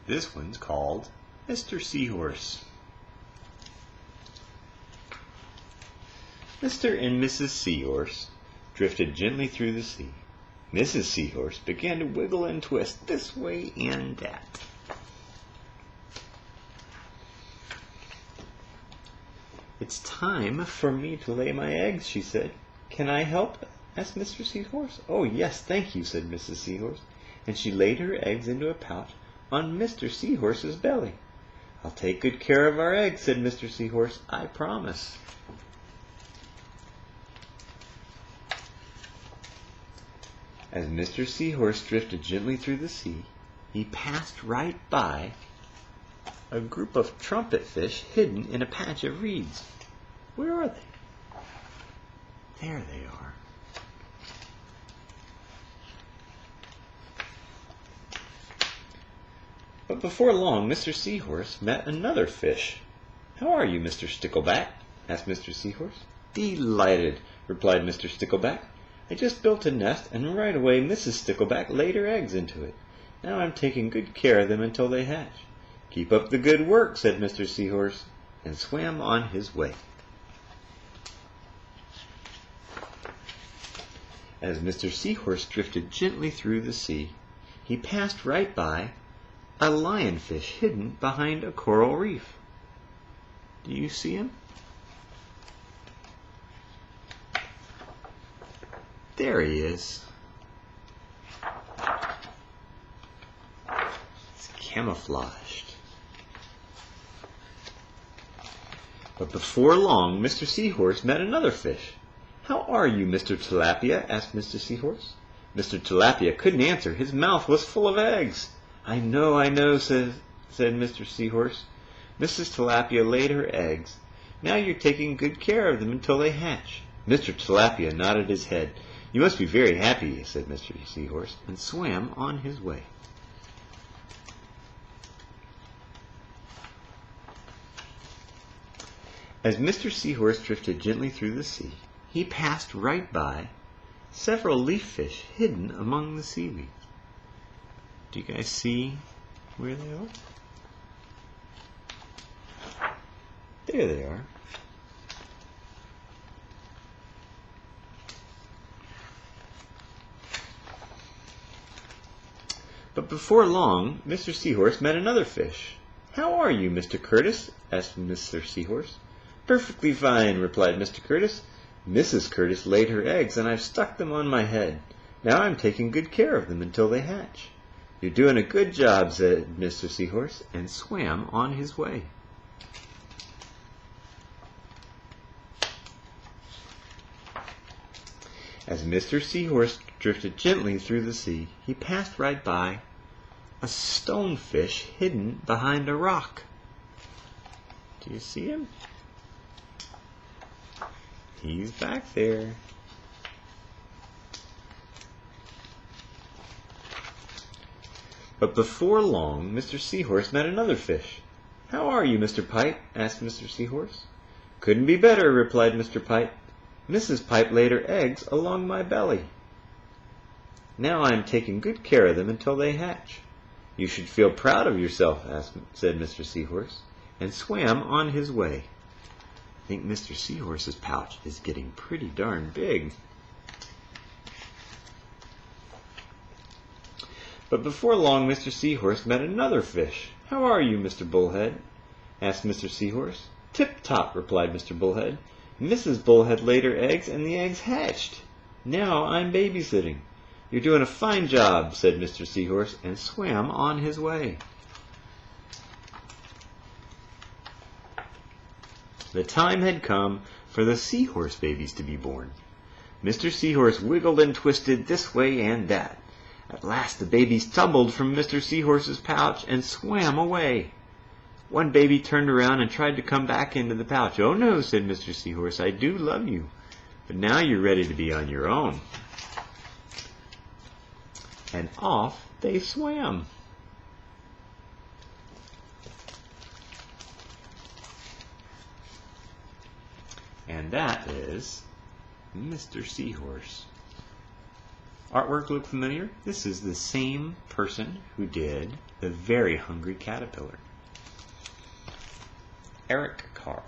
This one's called Mr. Seahorse. Mr. and Mrs. Seahorse drifted gently through the sea. Mrs. Seahorse began to wiggle and twist this way and that. "It's time for me to lay my eggs," she said. "Can I help?" asked Mr. Seahorse. "Oh, yes, thank you," said Mrs. Seahorse, and she laid her eggs into a pouch on Mr. Seahorse's belly. "I'll take good care of our eggs," said Mr. Seahorse. "I promise." As Mr. Seahorse drifted gently through the sea, he passed right by a group of trumpet fish hidden in a patch of reeds. Where are they? There they are. But before long, Mr. Seahorse met another fish. "How are you, Mr. Stickleback?" asked Mr. Seahorse. "Delighted," replied Mr. Stickleback. "I just built a nest, and right away Mrs. Stickleback laid her eggs into it. Now I'm taking good care of them until they hatch." "Keep up the good work," said Mr. Seahorse, and swam on his way. As Mr. Seahorse drifted gently through the sea, he passed right by a lionfish hidden behind a coral reef. Do you see him? There he is. It's camouflaged. But before long, Mr. Seahorse met another fish. "How are you, Mr. Tilapia?" asked Mr. Seahorse. Mr. Tilapia couldn't answer. His mouth was full of eggs. I know," said Mr. Seahorse. "Mrs. Tilapia laid her eggs. Now you're taking good care of them until they hatch." Mr. Tilapia nodded his head. "You must be very happy," said Mr. Seahorse, and swam on his way. As Mr. Seahorse drifted gently through the sea, he passed right by several leaf fish hidden among the seaweed. Do you guys see where they are? There they are. But before long, Mr. Seahorse met another fish. "How are you, Mr. Curtis?" asked Mr. Seahorse. "Perfectly fine," replied Mr. Curtis. "Mrs. Curtis laid her eggs, and I've stuck them on my head. Now I'm taking good care of them until they hatch." "You're doing a good job," said Mr. Seahorse, and swam on his way. As Mr. Seahorse drifted gently through the sea, he passed right by a stonefish hidden behind a rock. Do you see him? He's back there. But before long, Mr. Seahorse met another fish. "How are you, Mr. Pipe?" asked Mr. Seahorse. "Couldn't be better," replied Mr. Pipe. "Mrs. Pipe laid her eggs along my belly. Now I am taking good care of them until they hatch." "You should feel proud of yourself," said Mr. Seahorse, and swam on his way. I think Mr. Seahorse's pouch is getting pretty darn big. But before long, Mr. Seahorse met another fish. "How are you, Mr. Bullhead?" asked Mr. Seahorse. "Tip-top," replied Mr. Bullhead. "Mrs. Bullhead laid her eggs, and the eggs hatched. Now I'm babysitting." "You're doing a fine job," said Mr. Seahorse, and swam on his way. The time had come for the Seahorse babies to be born. Mr. Seahorse wiggled and twisted this way and that. At last the babies tumbled from Mr. Seahorse's pouch and swam away. One baby turned around and tried to come back into the pouch. "Oh no," said Mr. Seahorse, "I do love you, but now you're ready to be on your own." And off they swam. And that is Mr. Seahorse. Artwork look familiar? This is the same person who did The Very Hungry Caterpillar. Eric Carle.